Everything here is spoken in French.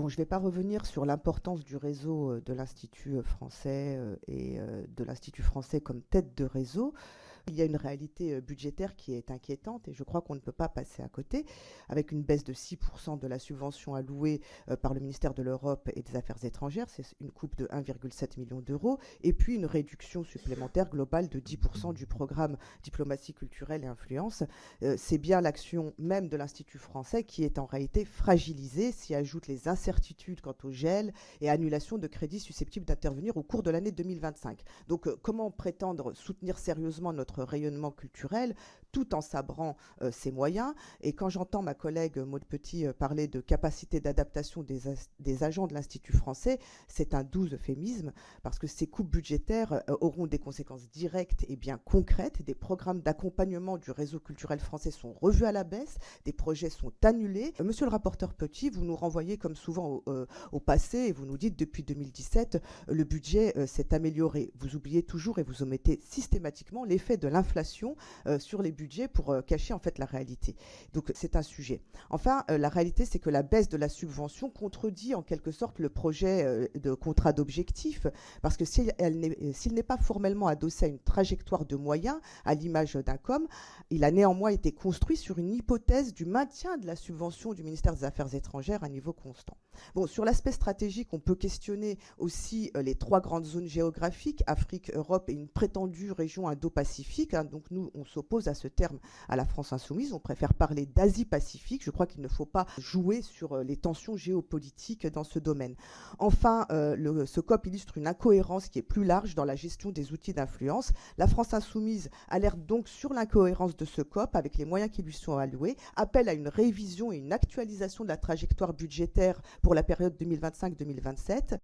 Bon, je ne vais pas revenir sur l'importance du réseau de l'Institut français et de l'Institut français comme tête de réseau. Il y a une réalité budgétaire qui est inquiétante et je crois qu'on ne peut pas passer à côté, avec une baisse de 6% de la subvention allouée par le ministère de l'Europe et des Affaires étrangères, c'est une coupe de 1,7 million d'euros, et puis une réduction supplémentaire globale de 10% du programme diplomatie culturelle et influence. C'est bien l'action même de l'Institut français qui est en réalité fragilisée, s'y ajoutent les incertitudes quant au gel et annulation de crédits susceptibles d'intervenir au cours de l'année 2025. Donc comment prétendre soutenir sérieusement notre rayonnement culturel tout en sabrant ses moyens? Et quand j'entends ma collègue Maude Petit parler de capacité d'adaptation des agents de l'Institut français, c'est un doux euphémisme, parce que ces coupes budgétaires auront des conséquences directes et bien concrètes. Des programmes d'accompagnement du réseau culturel français sont revus à la baisse, des projets sont annulés. Monsieur le rapporteur Petit, vous nous renvoyez comme souvent au passé et vous nous dites depuis 2017, le budget s'est amélioré. Vous oubliez toujours et vous omettez systématiquement l'effet de l'inflation sur les budgets pour cacher en fait la réalité. Donc c'est un sujet. Enfin, la réalité, c'est que la baisse de la subvention contredit en quelque sorte le projet de contrat d'objectif, parce que s'il n'est pas formellement adossé à une trajectoire de moyens, à l'image d'un COM, il a néanmoins été construit sur une hypothèse du maintien de la subvention du ministère des Affaires étrangères à niveau constant. Bon, sur l'aspect stratégique, on peut questionner aussi les trois grandes zones géographiques, Afrique, Europe et une prétendue région Indo-Pacifique. Donc nous, on s'oppose à ce terme à la France insoumise. On préfère parler d'Asie-Pacifique. Je crois qu'il ne faut pas jouer sur les tensions géopolitiques dans ce domaine. Enfin, ce COP illustre une incohérence qui est plus large dans la gestion des outils d'influence. La France insoumise alerte donc sur l'incohérence de ce COP avec les moyens qui lui sont alloués, appelle à une révision et une actualisation de la trajectoire budgétaire pour la période 2025-2027.